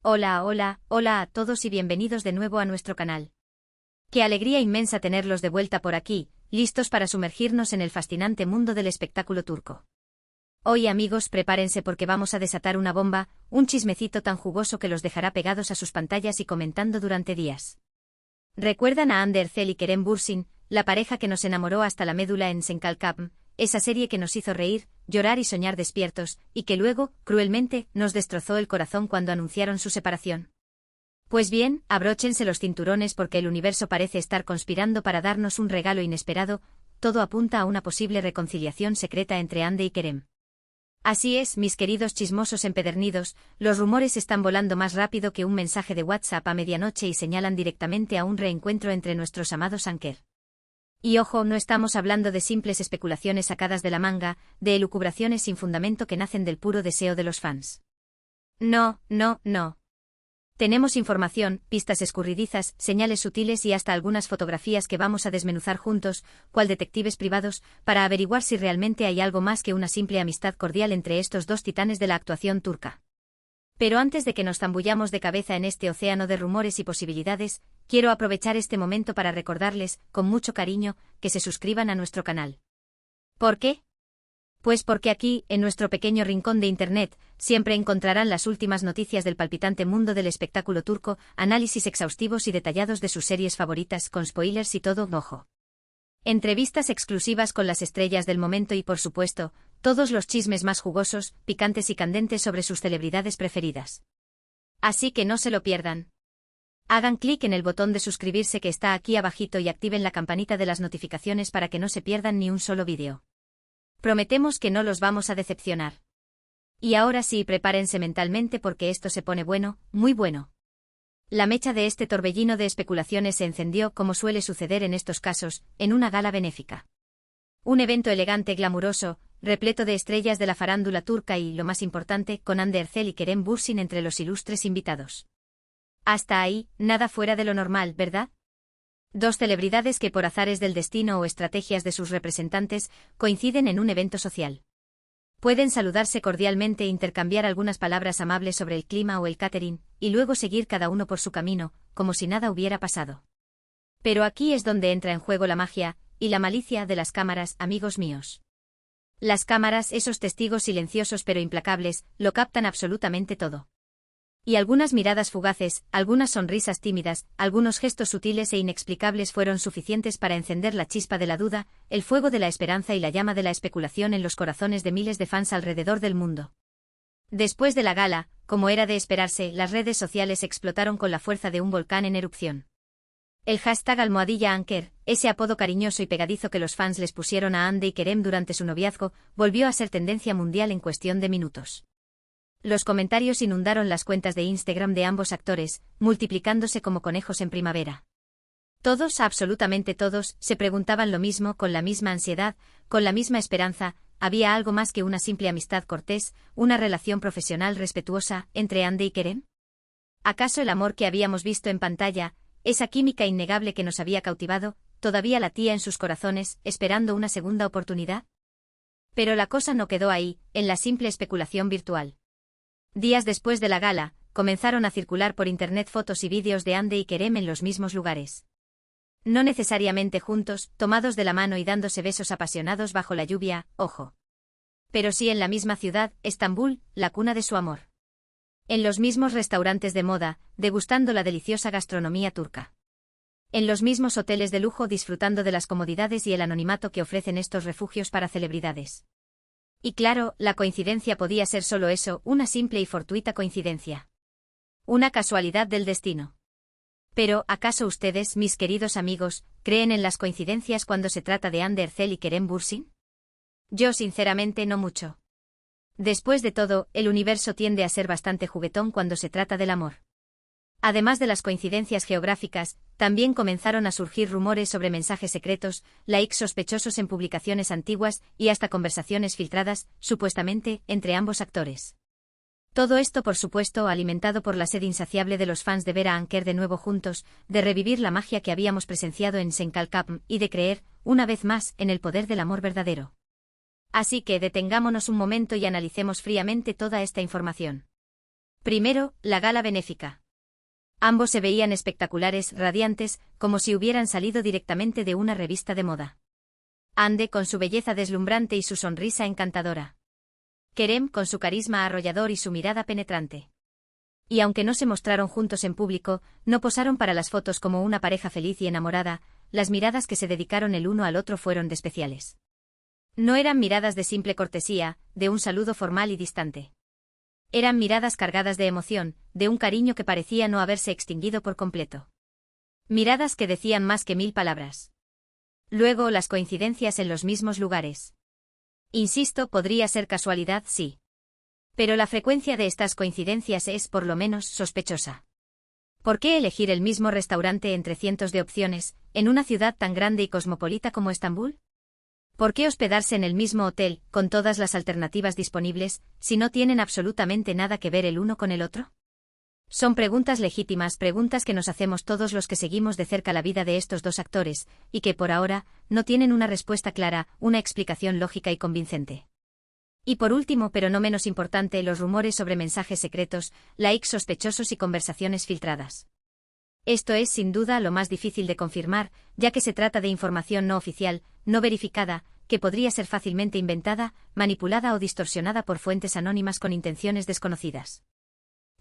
Hola, hola, hola a todos y bienvenidos de nuevo a nuestro canal. Qué alegría inmensa tenerlos de vuelta por aquí, listos para sumergirnos en el fascinante mundo del espectáculo turco. Hoy, amigos, prepárense porque vamos a desatar una bomba, un chismecito tan jugoso que los dejará pegados a sus pantallas y comentando durante días. ¿Recuerdan a Hande Erçel y Kerem Bürsin, la pareja que nos enamoró hasta la médula en Senkalkapm, esa serie que nos hizo reír, llorar y soñar despiertos, y que luego, cruelmente, nos destrozó el corazón cuando anunciaron su separación? Pues bien, abróchense los cinturones porque el universo parece estar conspirando para darnos un regalo inesperado, todo apunta a una posible reconciliación secreta entre Hande y Kerem. Así es, mis queridos chismosos empedernidos, los rumores están volando más rápido que un mensaje de WhatsApp a medianoche y señalan directamente a un reencuentro entre nuestros amados Anker. Y ojo, no estamos hablando de simples especulaciones sacadas de la manga, de elucubraciones sin fundamento que nacen del puro deseo de los fans. No, no, no. Tenemos información, pistas escurridizas, señales sutiles y hasta algunas fotografías que vamos a desmenuzar juntos, cual detectives privados, para averiguar si realmente hay algo más que una simple amistad cordial entre estos dos titanes de la actuación turca. Pero antes de que nos zambullamos de cabeza en este océano de rumores y posibilidades, quiero aprovechar este momento para recordarles, con mucho cariño, que se suscriban a nuestro canal. ¿Por qué? Pues porque aquí, en nuestro pequeño rincón de Internet, siempre encontrarán las últimas noticias del palpitante mundo del espectáculo turco, análisis exhaustivos y detallados de sus series favoritas con spoilers y todo, ojo. Entrevistas exclusivas con las estrellas del momento y, por supuesto, todos los chismes más jugosos, picantes y candentes sobre sus celebridades preferidas. Así que no se lo pierdan. Hagan clic en el botón de suscribirse que está aquí abajito y activen la campanita de las notificaciones para que no se pierdan ni un solo vídeo. Prometemos que no los vamos a decepcionar. Y ahora sí, prepárense mentalmente porque esto se pone bueno, muy bueno. La mecha de este torbellino de especulaciones se encendió, como suele suceder en estos casos, en una gala benéfica. Un evento elegante, glamuroso, repleto de estrellas de la farándula turca y, lo más importante, con Hande Erçel y Kerem Bürsin entre los ilustres invitados. Hasta ahí, nada fuera de lo normal, ¿verdad? Dos celebridades que por azares del destino o estrategias de sus representantes, coinciden en un evento social. Pueden saludarse cordialmente e intercambiar algunas palabras amables sobre el clima o el catering, y luego seguir cada uno por su camino, como si nada hubiera pasado. Pero aquí es donde entra en juego la magia y la malicia de las cámaras, amigos míos. Las cámaras, esos testigos silenciosos pero implacables, lo captan absolutamente todo. Y algunas miradas fugaces, algunas sonrisas tímidas, algunos gestos sutiles e inexplicables fueron suficientes para encender la chispa de la duda, el fuego de la esperanza y la llama de la especulación en los corazones de miles de fans alrededor del mundo. Después de la gala, como era de esperarse, las redes sociales explotaron con la fuerza de un volcán en erupción. El hashtag #Anker, ese apodo cariñoso y pegadizo que los fans les pusieron a Hande y Kerem durante su noviazgo, volvió a ser tendencia mundial en cuestión de minutos. Los comentarios inundaron las cuentas de Instagram de ambos actores, multiplicándose como conejos en primavera. Todos, absolutamente todos, se preguntaban lo mismo, con la misma ansiedad, con la misma esperanza: ¿había algo más que una simple amistad cortés, una relación profesional respetuosa, entre Hande y Kerem? ¿Acaso el amor que habíamos visto en pantalla, esa química innegable que nos había cautivado, todavía latía en sus corazones, esperando una segunda oportunidad? Pero la cosa no quedó ahí, en la simple especulación virtual. Días después de la gala, comenzaron a circular por internet fotos y vídeos de Hande y Kerem en los mismos lugares. No necesariamente juntos, tomados de la mano y dándose besos apasionados bajo la lluvia, ojo. Pero sí en la misma ciudad, Estambul, la cuna de su amor. En los mismos restaurantes de moda, degustando la deliciosa gastronomía turca. En los mismos hoteles de lujo, disfrutando de las comodidades y el anonimato que ofrecen estos refugios para celebridades. Y claro, la coincidencia podía ser solo eso, una simple y fortuita coincidencia. Una casualidad del destino. Pero, ¿acaso ustedes, mis queridos amigos, creen en las coincidencias cuando se trata de Hande Erçel y Kerem Bürsin? Yo sinceramente no mucho. Después de todo, el universo tiende a ser bastante juguetón cuando se trata del amor. Además de las coincidencias geográficas, también comenzaron a surgir rumores sobre mensajes secretos, likes sospechosos en publicaciones antiguas y hasta conversaciones filtradas, supuestamente, entre ambos actores. Todo esto, por supuesto, alimentado por la sed insaciable de los fans de ver a Anker de nuevo juntos, de revivir la magia que habíamos presenciado en Senkalkapm y de creer, una vez más, en el poder del amor verdadero. Así que detengámonos un momento y analicemos fríamente toda esta información. Primero, la gala benéfica. Ambos se veían espectaculares, radiantes, como si hubieran salido directamente de una revista de moda. Ande con su belleza deslumbrante y su sonrisa encantadora. Kerem con su carisma arrollador y su mirada penetrante. Y aunque no se mostraron juntos en público, no posaron para las fotos como una pareja feliz y enamorada, las miradas que se dedicaron el uno al otro fueron de especiales. No eran miradas de simple cortesía, de un saludo formal y distante. Eran miradas cargadas de emoción, de un cariño que parecía no haberse extinguido por completo. Miradas que decían más que 1000 palabras. Luego, las coincidencias en los mismos lugares. Insisto, podría ser casualidad, sí. Pero la frecuencia de estas coincidencias es, por lo menos, sospechosa. ¿Por qué elegir el mismo restaurante entre cientos de opciones, en una ciudad tan grande y cosmopolita como Estambul? ¿Por qué hospedarse en el mismo hotel, con todas las alternativas disponibles, si no tienen absolutamente nada que ver el uno con el otro? Son preguntas legítimas, preguntas que nos hacemos todos los que seguimos de cerca la vida de estos dos actores, y que por ahora, no tienen una respuesta clara, una explicación lógica y convincente. Y por último, pero no menos importante, los rumores sobre mensajes secretos, likes sospechosos y conversaciones filtradas. Esto es, sin duda, lo más difícil de confirmar, ya que se trata de información no oficial, no verificada, que podría ser fácilmente inventada, manipulada o distorsionada por fuentes anónimas con intenciones desconocidas.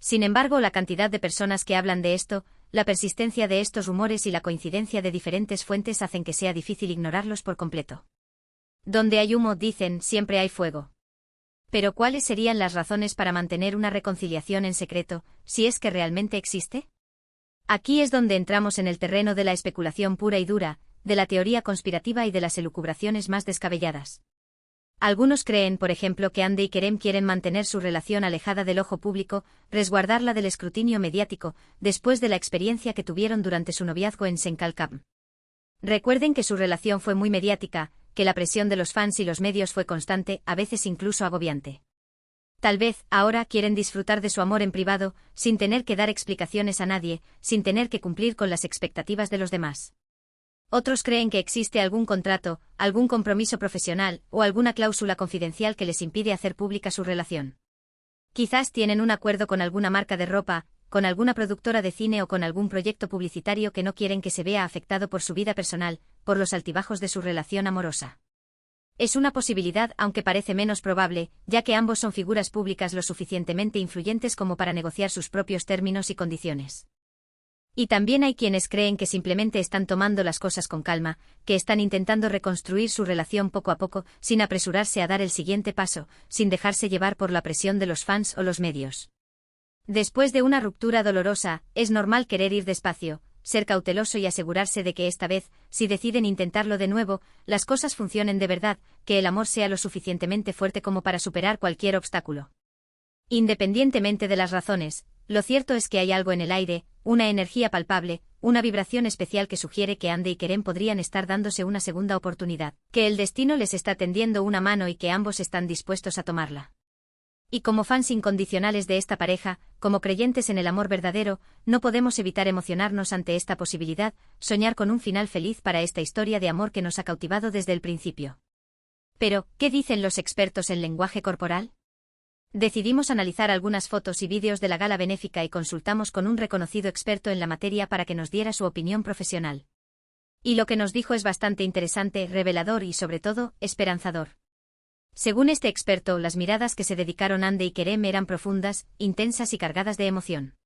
Sin embargo, la cantidad de personas que hablan de esto, la persistencia de estos rumores y la coincidencia de diferentes fuentes hacen que sea difícil ignorarlos por completo. Donde hay humo, dicen, siempre hay fuego. Pero ¿cuáles serían las razones para mantener una reconciliación en secreto, si es que realmente existe? Aquí es donde entramos en el terreno de la especulación pura y dura, de la teoría conspirativa y de las elucubraciones más descabelladas. Algunos creen, por ejemplo, que Ande y Kerem quieren mantener su relación alejada del ojo público, resguardarla del escrutinio mediático, después de la experiencia que tuvieron durante su noviazgo en Senkalkam. Recuerden que su relación fue muy mediática, que la presión de los fans y los medios fue constante, a veces incluso agobiante. Tal vez, ahora quieren disfrutar de su amor en privado, sin tener que dar explicaciones a nadie, sin tener que cumplir con las expectativas de los demás. Otros creen que existe algún contrato, algún compromiso profesional, o alguna cláusula confidencial que les impide hacer pública su relación. Quizás tienen un acuerdo con alguna marca de ropa, con alguna productora de cine o con algún proyecto publicitario que no quieren que se vea afectado por su vida personal, por los altibajos de su relación amorosa. Es una posibilidad, aunque parece menos probable, ya que ambos son figuras públicas lo suficientemente influyentes como para negociar sus propios términos y condiciones. Y también hay quienes creen que simplemente están tomando las cosas con calma, que están intentando reconstruir su relación poco a poco, sin apresurarse a dar el siguiente paso, sin dejarse llevar por la presión de los fans o los medios. Después de una ruptura dolorosa, es normal querer ir despacio, ser cauteloso y asegurarse de que esta vez, si deciden intentarlo de nuevo, las cosas funcionen de verdad, que el amor sea lo suficientemente fuerte como para superar cualquier obstáculo. Independientemente de las razones, lo cierto es que hay algo en el aire, una energía palpable, una vibración especial que sugiere que Ande y Kerem podrían estar dándose una segunda oportunidad, que el destino les está tendiendo una mano y que ambos están dispuestos a tomarla. Y como fans incondicionales de esta pareja, como creyentes en el amor verdadero, no podemos evitar emocionarnos ante esta posibilidad, soñar con un final feliz para esta historia de amor que nos ha cautivado desde el principio. Pero, ¿qué dicen los expertos en lenguaje corporal? Decidimos analizar algunas fotos y vídeos de la gala benéfica y consultamos con un reconocido experto en la materia para que nos diera su opinión profesional. Y lo que nos dijo es bastante interesante, revelador y, sobre todo, esperanzador. Según este experto, las miradas que se dedicaron Ande y Kerem eran profundas, intensas y cargadas de emoción.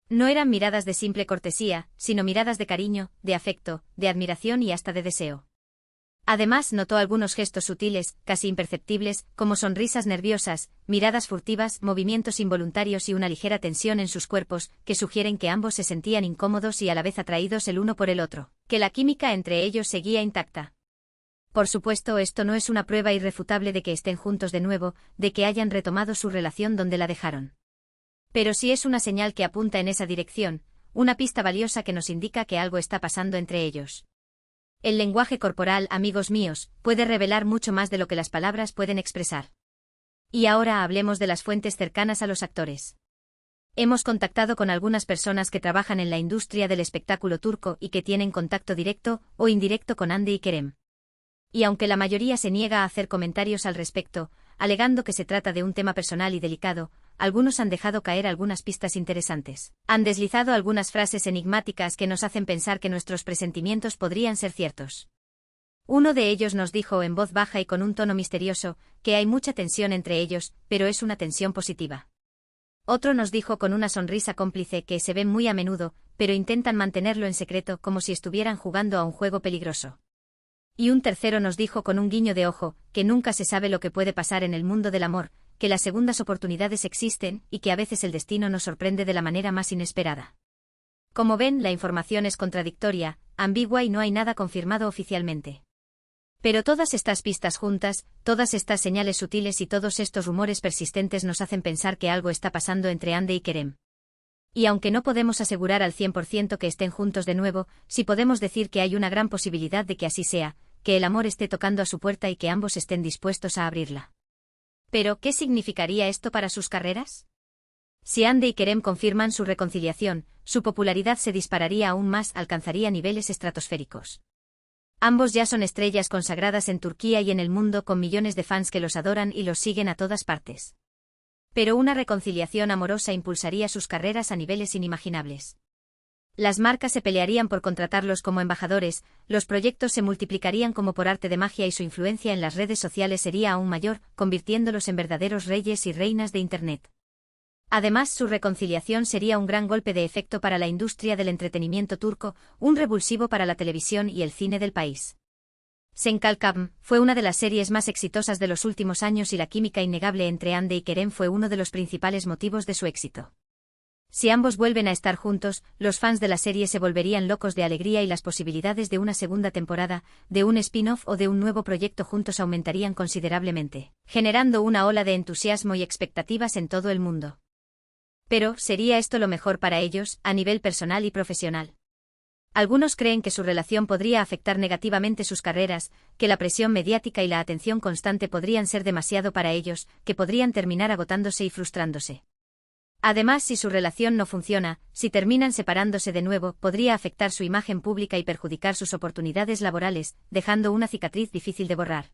No eran miradas de simple cortesía, sino miradas de cariño, de afecto, de admiración y hasta de deseo. Además, notó algunos gestos sutiles, casi imperceptibles, como sonrisas nerviosas, miradas furtivas, movimientos involuntarios y una ligera tensión en sus cuerpos, que sugieren que ambos se sentían incómodos y a la vez atraídos el uno por el otro, que la química entre ellos seguía intacta. Por supuesto, esto no es una prueba irrefutable de que estén juntos de nuevo, de que hayan retomado su relación donde la dejaron. Pero sí es una señal que apunta en esa dirección, una pista valiosa que nos indica que algo está pasando entre ellos. El lenguaje corporal, amigos míos, puede revelar mucho más de lo que las palabras pueden expresar. Y ahora hablemos de las fuentes cercanas a los actores. Hemos contactado con algunas personas que trabajan en la industria del espectáculo turco y que tienen contacto directo o indirecto con Ande y Kerem. Y aunque la mayoría se niega a hacer comentarios al respecto, alegando que se trata de un tema personal y delicado, algunos han dejado caer algunas pistas interesantes. Han deslizado algunas frases enigmáticas que nos hacen pensar que nuestros presentimientos podrían ser ciertos. Uno de ellos nos dijo en voz baja y con un tono misterioso que hay mucha tensión entre ellos, pero es una tensión positiva. Otro nos dijo con una sonrisa cómplice que se ven muy a menudo, pero intentan mantenerlo en secreto como si estuvieran jugando a un juego peligroso. Y un tercero nos dijo con un guiño de ojo que nunca se sabe lo que puede pasar en el mundo del amor, que las segundas oportunidades existen y que a veces el destino nos sorprende de la manera más inesperada. Como ven, la información es contradictoria, ambigua y no hay nada confirmado oficialmente. Pero todas estas pistas juntas, todas estas señales sutiles y todos estos rumores persistentes nos hacen pensar que algo está pasando entre Ande y Kerem. Y aunque no podemos asegurar al 100% que estén juntos de nuevo, sí podemos decir que hay una gran posibilidad de que así sea, que el amor esté tocando a su puerta y que ambos estén dispuestos a abrirla. ¿Pero qué significaría esto para sus carreras? Si Ande y Kerem confirman su reconciliación, su popularidad se dispararía aún más, alcanzaría niveles estratosféricos. Ambos ya son estrellas consagradas en Turquía y en el mundo con millones de fans que los adoran y los siguen a todas partes. Pero una reconciliación amorosa impulsaría sus carreras a niveles inimaginables. Las marcas se pelearían por contratarlos como embajadores, los proyectos se multiplicarían como por arte de magia y su influencia en las redes sociales sería aún mayor, convirtiéndolos en verdaderos reyes y reinas de Internet. Además, su reconciliación sería un gran golpe de efecto para la industria del entretenimiento turco, un revulsivo para la televisión y el cine del país. Sen Kalkam fue una de las series más exitosas de los últimos años y la química innegable entre Ande y Kerem fue uno de los principales motivos de su éxito. Si ambos vuelven a estar juntos, los fans de la serie se volverían locos de alegría y las posibilidades de una segunda temporada, de un spin-off o de un nuevo proyecto juntos aumentarían considerablemente, generando una ola de entusiasmo y expectativas en todo el mundo. Pero, ¿sería esto lo mejor para ellos, a nivel personal y profesional? Algunos creen que su relación podría afectar negativamente sus carreras, que la presión mediática y la atención constante podrían ser demasiado para ellos, que podrían terminar agotándose y frustrándose. Además, si su relación no funciona, si terminan separándose de nuevo, podría afectar su imagen pública y perjudicar sus oportunidades laborales, dejando una cicatriz difícil de borrar.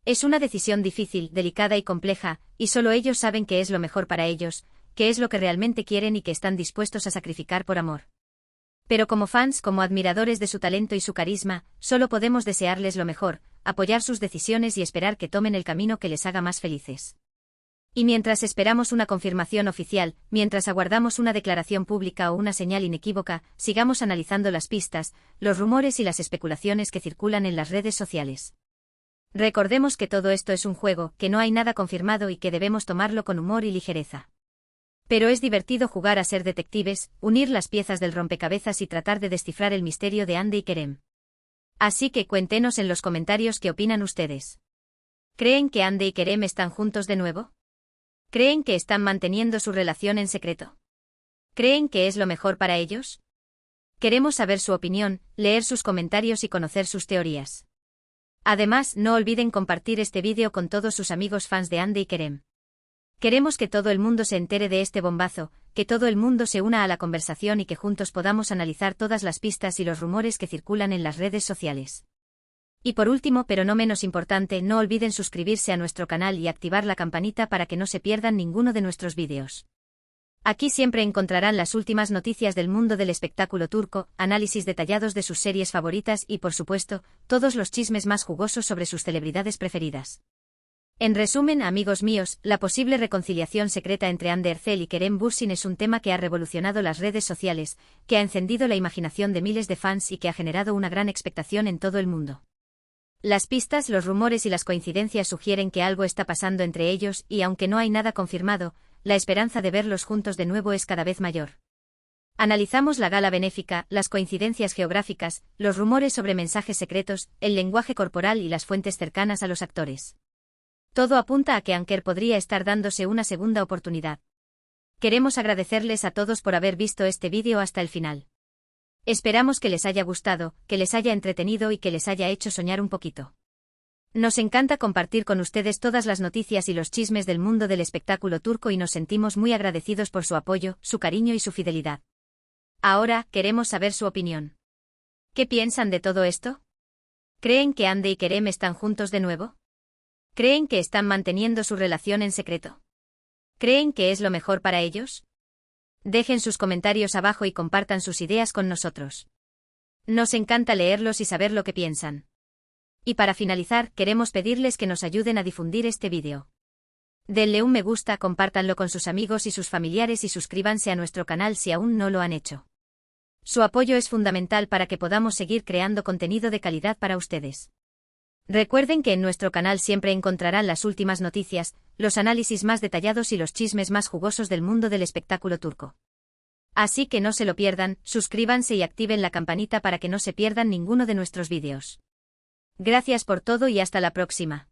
Es una decisión difícil, delicada y compleja, y solo ellos saben qué es lo mejor para ellos, qué es lo que realmente quieren y que están dispuestos a sacrificar por amor. Pero como fans, como admiradores de su talento y su carisma, solo podemos desearles lo mejor, apoyar sus decisiones y esperar que tomen el camino que les haga más felices. Y mientras esperamos una confirmación oficial, mientras aguardamos una declaración pública o una señal inequívoca, sigamos analizando las pistas, los rumores y las especulaciones que circulan en las redes sociales. Recordemos que todo esto es un juego, que no hay nada confirmado y que debemos tomarlo con humor y ligereza. Pero es divertido jugar a ser detectives, unir las piezas del rompecabezas y tratar de descifrar el misterio de Ande y Kerem. Así que cuéntenos en los comentarios qué opinan ustedes. ¿Creen que Ande y Kerem están juntos de nuevo? ¿Creen que están manteniendo su relación en secreto? ¿Creen que es lo mejor para ellos? Queremos saber su opinión, leer sus comentarios y conocer sus teorías. Además, no olviden compartir este vídeo con todos sus amigos fans de Ande y Kerem. Queremos que todo el mundo se entere de este bombazo, que todo el mundo se una a la conversación y que juntos podamos analizar todas las pistas y los rumores que circulan en las redes sociales. Y por último, pero no menos importante, no olviden suscribirse a nuestro canal y activar la campanita para que no se pierdan ninguno de nuestros vídeos. Aquí siempre encontrarán las últimas noticias del mundo del espectáculo turco, análisis detallados de sus series favoritas y, por supuesto, todos los chismes más jugosos sobre sus celebridades preferidas. En resumen, amigos míos, la posible reconciliación secreta entre Hande Erçel y Kerem Bürsin es un tema que ha revolucionado las redes sociales, que ha encendido la imaginación de miles de fans y que ha generado una gran expectación en todo el mundo. Las pistas, los rumores y las coincidencias sugieren que algo está pasando entre ellos y, aunque no hay nada confirmado, la esperanza de verlos juntos de nuevo es cada vez mayor. Analizamos la gala benéfica, las coincidencias geográficas, los rumores sobre mensajes secretos, el lenguaje corporal y las fuentes cercanas a los actores. Todo apunta a que Anker podría estar dándose una segunda oportunidad. Queremos agradecerles a todos por haber visto este vídeo hasta el final. Esperamos que les haya gustado, que les haya entretenido y que les haya hecho soñar un poquito. Nos encanta compartir con ustedes todas las noticias y los chismes del mundo del espectáculo turco y nos sentimos muy agradecidos por su apoyo, su cariño y su fidelidad. Ahora, queremos saber su opinión. ¿Qué piensan de todo esto? ¿Creen que Hande y Kerem están juntos de nuevo? ¿Creen que están manteniendo su relación en secreto? ¿Creen que es lo mejor para ellos? Dejen sus comentarios abajo y compartan sus ideas con nosotros. Nos encanta leerlos y saber lo que piensan. Y para finalizar, queremos pedirles que nos ayuden a difundir este vídeo. Denle un me gusta, compártanlo con sus amigos y sus familiares y suscríbanse a nuestro canal si aún no lo han hecho. Su apoyo es fundamental para que podamos seguir creando contenido de calidad para ustedes. Recuerden que en nuestro canal siempre encontrarán las últimas noticias, los análisis más detallados y los chismes más jugosos del mundo del espectáculo turco. Así que no se lo pierdan, suscríbanse y activen la campanita para que no se pierdan ninguno de nuestros vídeos. Gracias por todo y hasta la próxima.